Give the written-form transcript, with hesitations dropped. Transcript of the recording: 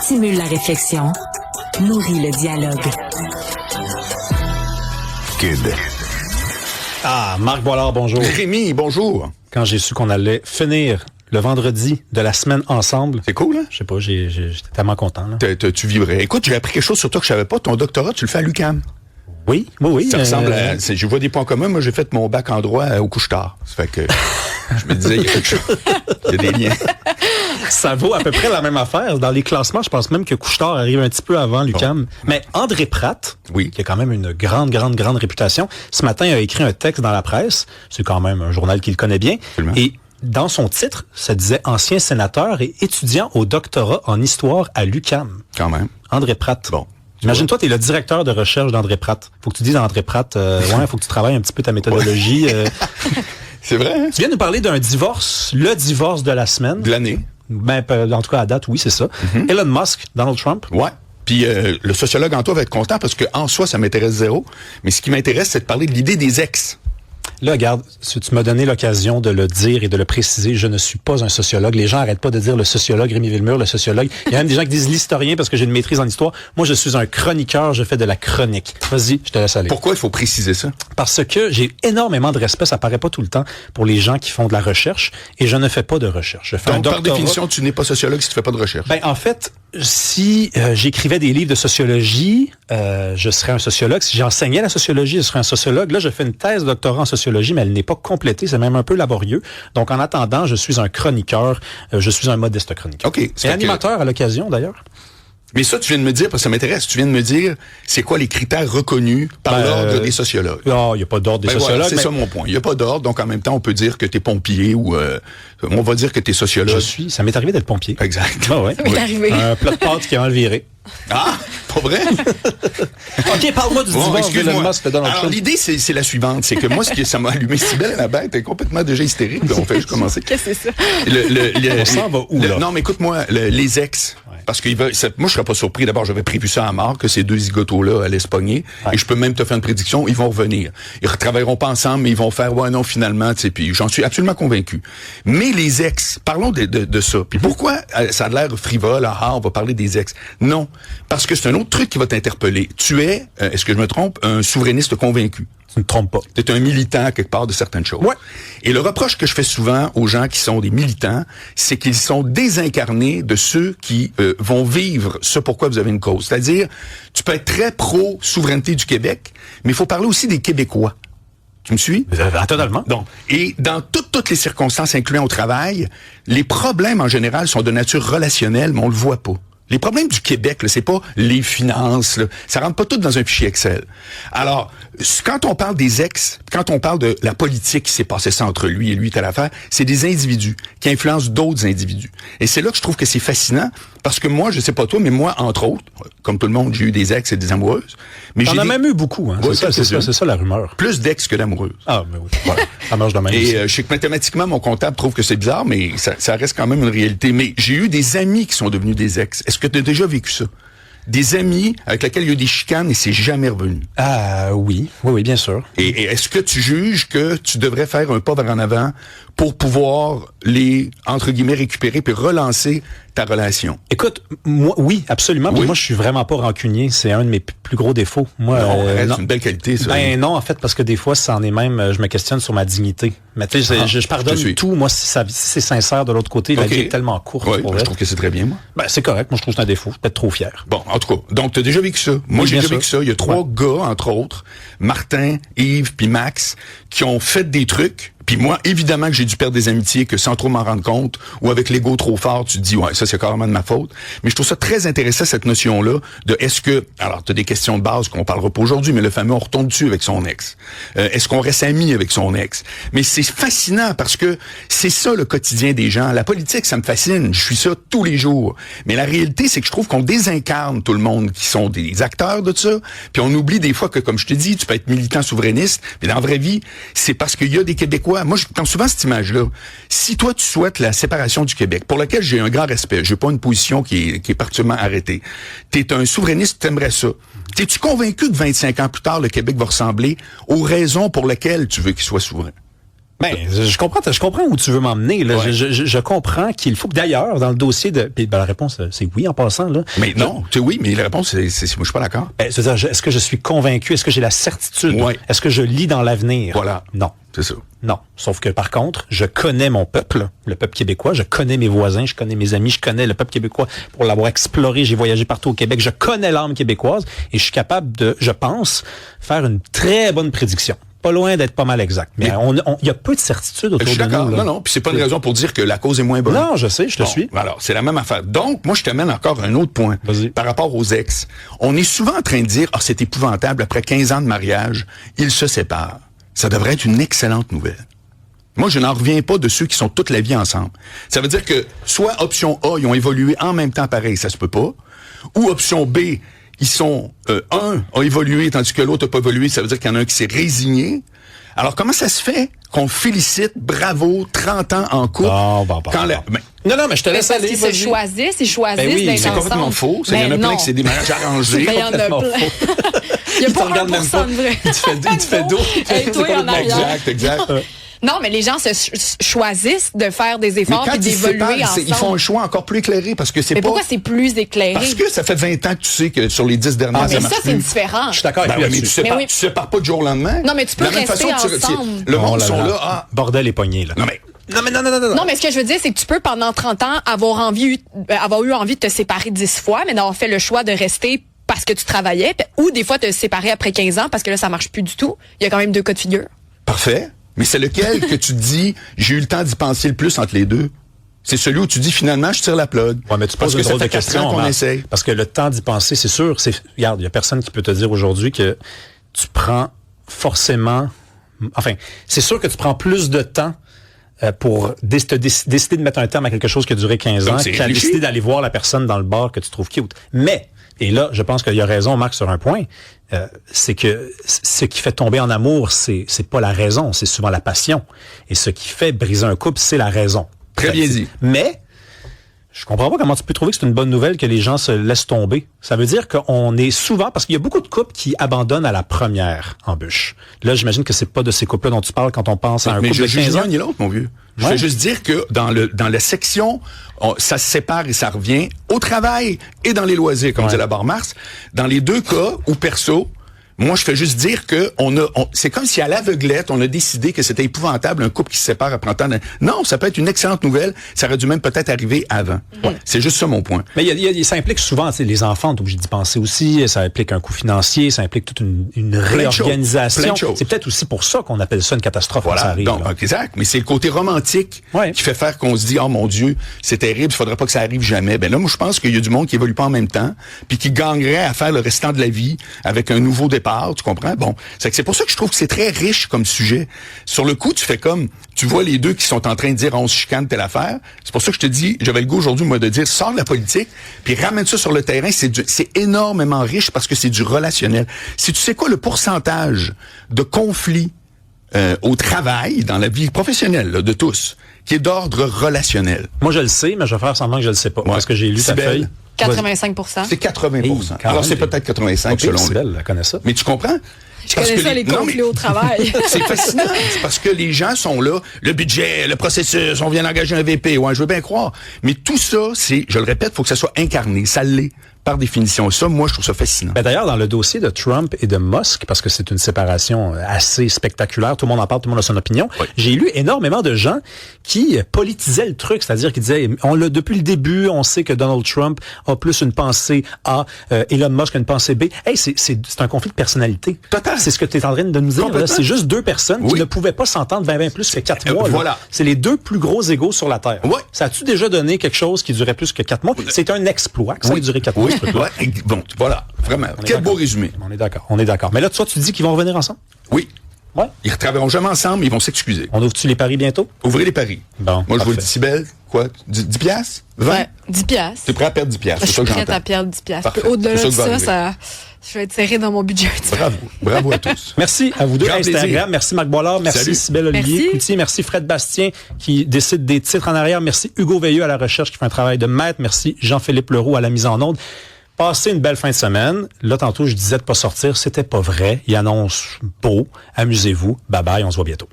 stimule la réflexion, nourrit le dialogue. Kid. Ah, Marc Boilard, bonjour. Rémi, bonjour. Quand j'ai su qu'on allait finir le vendredi de la semaine ensemble. C'est cool, hein? Je sais pas, j'étais tellement content. Là. Tu vibrais. Écoute, j'ai appris quelque chose sur toi que je savais pas. Ton doctorat, tu le fais à l'UQAM. Oui. Ça ressemble à... Je vois des points communs. Moi, j'ai fait mon bac en droit au couche-tard. Ça fait que je me disais, il y a quelque chose. Il y a des liens. Ça vaut à peu près la même affaire. Dans les classements, je pense même que Couche-Tard arrive un petit peu avant l'UQAM. Bon. Mais André Pratt, oui, qui a quand même une grande réputation, ce matin a écrit un texte dans la presse. C'est quand même un journal qu'il connaît bien. Absolument. Et dans son titre, ça disait « Ancien sénateur et étudiant au doctorat en histoire à l'UQAM ». Quand même. André Pratt. Bon. Imagine-toi, t'es le directeur de recherche d'André Pratt. Faut que tu dises à André Pratt, faut que tu travailles un petit peu ta méthodologie. C'est vrai, hein? Tu viens nous parler d'un divorce, le divorce de la semaine. De l'année. Ben, en tout cas, à date, oui, c'est ça. Mm-hmm. Elon Musk, Donald Trump. Ouais. Puis le sociologue en toi va être content parce que en soi, ça m'intéresse zéro. Mais ce qui m'intéresse, c'est de parler de l'idée des ex. Là, regarde, tu m'as donné l'occasion de le dire et de le préciser. Je ne suis pas un sociologue. Les gens arrêtent pas de dire le sociologue, Rémi Villemur, le sociologue. Il y a même des gens qui disent l'historien parce que j'ai une maîtrise en histoire. Moi, je suis un chroniqueur, je fais de la chronique. Vas-y, je te laisse aller. Pourquoi il faut préciser ça? Parce que j'ai énormément de respect, ça paraît pas tout le temps, pour les gens qui font de la recherche et je ne fais pas de recherche. Je fais Donc, un doctorat. par définition, tu n'es pas sociologue si tu fais pas de recherche. Ben, en fait, si j'écrivais des livres de sociologie, je serais un sociologue. Si j'enseignais la sociologie, je serais un sociologue. Là, je fais une thèse de doctorat en sociologie, mais elle n'est pas complétée. C'est même un peu laborieux. Donc, en attendant, je suis un chroniqueur. Je suis un modeste chroniqueur. OK. Et animateur à l'occasion, d'ailleurs. Mais ça, tu viens de me dire, parce que ça m'intéresse, tu viens de me dire, c'est quoi les critères reconnus par l'ordre des sociologues? Non, il n'y a pas d'ordre des sociologues. Voilà, c'est ça mon point. Il n'y a pas d'ordre, donc en même temps, on peut dire que t'es pompier ou on va dire que t'es sociologue. Ça m'est arrivé d'être pompier. Exact. Ah ouais. Ça m'est arrivé. Un plat de pâtes qui a mal viré. Ah, pas vrai? OK, parle-moi du divorce d'Elon Musk de Donald Trump. Alors, l'idée, c'est la suivante. C'est que moi, ça m'a allumé si belle à la bête, elle est complètement déjà hystérique. On fait juste commencer. Qu'est-ce que c'est ça? On s'en va où, là? Non, mais écoute-moi, les ex... Parce que moi, je serais pas surpris. D'abord, j'avais prévu ça à mort, que ces deux zigotos-là allaient se pogner. Ouais. Et je peux même te faire une prédiction, ils vont revenir. Ils ne travailleront pas ensemble, mais ils vont faire, ouais, non, finalement, tu sais, puis j'en suis absolument convaincu. Mais les ex, parlons de ça. Puis pourquoi ça a l'air frivole, on va parler des ex? Non. Parce que c'est un autre truc qui va t'interpeller. Tu es, est-ce que je me trompe, un souverainiste convaincu. Tu ne te trompes pas. Tu es un militant quelque part de certaines choses. Ouais. Et le reproche que je fais souvent aux gens qui sont des militants, c'est qu'ils sont désincarnés de ceux qui vont vivre ce pourquoi vous avez une cause. C'est-à-dire, tu peux être très pro-souveraineté du Québec, mais il faut parler aussi des Québécois. Tu me suis? Totalement. Donc, et dans toutes les circonstances, incluant au travail, les problèmes en général sont de nature relationnelle, mais on le voit pas. Les problèmes du Québec, là, c'est pas les finances, là, ça rentre pas tout dans un fichier Excel. Alors, quand on parle des ex, quand on parle de la politique qui s'est passée ça entre lui et lui, telle affaire, c'est des individus qui influencent d'autres individus. Et c'est là que je trouve que c'est fascinant, parce que moi, je sais pas toi, mais moi, entre autres, comme tout le monde, j'ai eu des ex et des amoureuses. Mais t'en as même eu beaucoup, hein. Oui, c'est ça la rumeur. Plus d'ex que d'amoureuses. Ah, mais oui. Voilà. Ça marche de même. Et je sais que mathématiquement, mon comptable trouve que c'est bizarre, mais ça reste quand même une réalité. Mais j'ai eu des amis qui sont devenus des ex. Est-ce que tu as déjà vécu ça? Des amis avec lesquels il y a eu des chicanes et c'est jamais revenu. Ah oui, bien sûr. Et est-ce que tu juges que tu devrais faire un pas vers en avant pour pouvoir les, entre guillemets, récupérer puis relancer ta relation? Écoute, moi, oui, absolument. Oui. Moi, je suis vraiment pas rancunier. C'est un de mes plus gros défauts. Moi, non, c'est une belle qualité, ça. Ben non, en fait, parce que des fois, ça en est même, je me questionne sur ma dignité. Mais tu sais, je pardonne tout. Moi, si c'est sincère de l'autre côté, la vie est tellement courte. Oui, je trouve que c'est très bien, moi. Ben, c'est correct. Moi, je trouve que c'est un défaut. Je suis peut-être trop fier. Bon, en tout cas. Donc, tu as déjà vécu ça. Moi, j'ai déjà vécu ça. Il y a 3 gars, entre autres, Martin, Yves puis Max, qui ont fait des trucs. Puis moi, évidemment que j'ai dû perdre des amitiés que sans trop m'en rendre compte, ou avec l'ego trop fort, tu te dis, ouais, ça c'est carrément de ma faute. Mais je trouve ça très intéressant, cette notion-là, de est-ce que, alors tu as des questions de base qu'on parlera pas aujourd'hui, mais le fameux on retombe dessus avec son ex. Est-ce qu'on reste amis avec son ex? Mais c'est fascinant parce que c'est ça le quotidien des gens. La politique, ça me fascine. Je suis ça tous les jours. Mais la réalité, c'est que je trouve qu'on désincarne tout le monde qui sont des acteurs de ça. Puis on oublie des fois que, comme je te dis, tu peux être militant souverainiste, mais dans la vraie vie, c'est parce qu'il y a des Québécois. Moi, je prends souvent cette image-là. Si toi, tu souhaites la séparation du Québec, pour laquelle j'ai un grand respect, j'ai pas une position qui est particulièrement arrêtée. T'es un souverainiste, t'aimerais ça. T'es-tu convaincu que 25 ans plus tard, le Québec va ressembler aux raisons pour lesquelles tu veux qu'il soit souverain? Ben, je comprends où tu veux m'emmener. Là. Ouais. Je comprends qu'il faut que d'ailleurs, dans le dossier de... Ben, la réponse, c'est oui en passant. Là. Mais non, tu sais, oui, mais la réponse, moi, je suis pas d'accord. C'est-à-dire, est-ce que je suis convaincu? Est-ce que j'ai la certitude? Ouais. Est-ce que je lis dans l'avenir? Voilà. Non. C'est ça. Non. Sauf que par contre, je connais mon peuple, le peuple québécois, je connais mes voisins, je connais mes amis, je connais le peuple québécois pour l'avoir exploré, j'ai voyagé partout au Québec, je connais l'âme québécoise et je suis capable de, je pense, faire une très bonne prédiction. Pas loin d'être pas mal exact. Mais il y a peu de certitude autour Je suis de d'accord. nous. Là. Non, puis c'est pas une raison pour dire que la cause est moins bonne. Non, je sais, je te suis. Alors, c'est la même affaire. Donc, moi, je t'amène encore un autre point. Vas-y. Par rapport aux ex. On est souvent en train de dire, c'est épouvantable, après 15 ans de mariage, ils se séparent. Ça devrait être une excellente nouvelle. Moi, je n'en reviens pas de ceux qui sont toute la vie ensemble. Ça veut dire que, soit option A, ils ont évolué en même temps pareil, ça se peut pas, ou option B, ils sont, un a évolué tandis que l'autre n'a pas évolué, ça veut dire qu'il y en a un qui s'est résigné. Alors, comment ça se fait qu'on félicite, bravo, 30 ans en couple? Non, mais je te laisse aller. Ils se choisissent, d'être ensemble. C'est complètement faux. Il y en a plein qui c'est des mariages arrangés. Il y en a plein. Il n'y a pas 1% de vrai. Il te fait dos. Et toi, en arrière. Exact. Non, mais les gens se choisissent de faire des efforts et d'évoluer ensemble. Ils font un choix encore plus éclairé parce que c'est pas... Mais pourquoi c'est plus éclairé? Parce que ça fait 20 ans que tu sais que sur les 10 dernières années, mais ça, c'est différent. Je suis d'accord avec mais tu sépares pas du jour au lendemain. Non, mais tu peux rester ensemble. Le monde sont là, bordel est pogné, là. Non, mais ce que je veux dire, c'est que tu peux, pendant 30 ans, avoir eu envie de te séparer 10 fois, mais d'avoir fait le choix de rester parce que tu travaillais, ou des fois te séparer après 15 ans parce que là, ça marche plus du tout. Il y a quand même deux cas de figure. Parfait. Mais c'est lequel que tu te dis, j'ai eu le temps d'y penser le plus entre les deux? C'est celui où tu dis, finalement, je tire la plug. Ouais, mais tu poses une drôle de question. Qu'on essaye. Parce que le temps d'y penser, c'est sûr. Regarde, il y a personne qui peut te dire aujourd'hui que tu prends forcément... Enfin, c'est sûr que tu prends plus de temps pour décider de mettre un terme à quelque chose qui a duré 15 ans qu'à décider d'aller voir la personne dans le bar que tu trouves cute. Mais, et là, je pense qu'il y a raison, Marc, sur un point, c'est que ce qui fait tomber en amour, c'est pas la raison, c'est souvent la passion. Et ce qui fait briser un couple, c'est la raison. Très bien dit. Mais, je comprends pas comment tu peux trouver que c'est une bonne nouvelle que les gens se laissent tomber. Ça veut dire qu'on est souvent, parce qu'il y a beaucoup de couples qui abandonnent à la première embûche. Là, j'imagine que c'est pas de ces couples-là dont tu parles quand on pense à un couple de 15 ans. Mais ni l'autre, mon vieux. Je veux juste dire que dans la section, ça se sépare et ça revient au travail et dans les loisirs, comme dit la barre Mars. Dans les deux cas, ou perso, moi, je fais juste dire que c'est comme si à l'aveuglette, on a décidé que c'était épouvantable un couple qui se sépare après 30 ans. Non, ça peut être une excellente nouvelle. Ça aurait dû même peut-être arriver avant. Ouais. C'est juste ça mon point. Mais ça implique souvent, les enfants, t'es obligé d'y penser aussi. Ça implique un coût financier, ça implique toute une réorganisation. C'est peut-être aussi pour ça qu'on appelle ça une catastrophe quand ça arrive. Donc, exact. Mais c'est le côté romantique qui fait faire qu'on se dit, oh mon Dieu, c'est terrible, il faudrait pas que ça arrive jamais. Ben là, moi, je pense qu'il y a du monde qui évolue pas en même temps, puis qui gagnerait à faire le restant de la vie avec un nouveau départ. Tu comprends? Bon, c'est pour ça que je trouve que c'est très riche comme sujet. Sur le coup, tu fais comme, tu vois les deux qui sont en train de dire, on se chicane telle affaire. C'est pour ça que je te dis, j'avais le goût aujourd'hui, moi, de dire, sors de la politique, puis ramène ça sur le terrain. C'est énormément riche parce que c'est du relationnel. Si tu sais quoi, le pourcentage de conflits au travail, dans la vie professionnelle là, de tous, qui est d'ordre relationnel. Moi, je le sais, mais je vais faire semblant que je le sais pas, parce que j'ai lu ta feuille. 85%. C'est 80%. Alors, c'est peut-être 85% selon lui. Elle connaît ça. Mais tu comprends? Je connais ça, les conflits au travail. C'est fascinant. C'est parce que les gens sont là. Le budget, le processus, on vient d'engager un VP. Ouais, je veux bien croire. Mais tout ça, je le répète, faut que ça soit incarné. Ça l'est. Par définition. Ça, moi, je trouve ça fascinant. Ben d'ailleurs, dans le dossier de Trump et de Musk, parce que c'est une séparation assez spectaculaire, tout le monde en parle, tout le monde a son opinion, j'ai lu énormément de gens qui politisaient le truc, c'est-à-dire qui disaient, depuis le début, on sait que Donald Trump a plus une pensée A, Elon Musk a une pensée B. Hey, c'est un conflit de personnalité. Total. C'est ce que tu es en train de nous dire. C'est juste deux personnes qui ne pouvaient pas s'entendre 20 plus que 4 mois. Voilà. C'est les deux plus gros égos sur la Terre. Ouais. Ça a-tu déjà donné quelque chose qui durait plus que 4 mois? C'est un exploit que ça ait duré 4 mois. Ouais, bon, voilà, vraiment. Quel beau résumé. On est d'accord. Mais là, toi, tu dis qu'ils vont revenir ensemble? Oui. Ouais. Ils ne travailleront jamais ensemble, ils vont s'excuser. On ouvre-tu les paris bientôt? Ouvrez les paris. Bon, moi, je vous le dis, Cybèle, quoi? 10 piastres? 20? Ouais, 10 piastres. T'es prêt à perdre 10 piastres, Je suis prête à perdre 10 piastres. Au-delà de ça, je vais être serré dans mon budget. Bravo à tous. Merci à vous deux. Instagram. Merci Marc Boilard. Merci Cybèle Olivier Cloutier. Merci Fred Bastien qui décide des titres en arrière. Merci Hugo Veilleux à la recherche qui fait un travail de maître. Merci Jean-Philippe Leroux à la mise en onde. Passez une belle fin de semaine. Là, tantôt, je disais de pas sortir. C'était pas vrai. Il annonce beau. Amusez-vous. Bye bye. On se voit bientôt.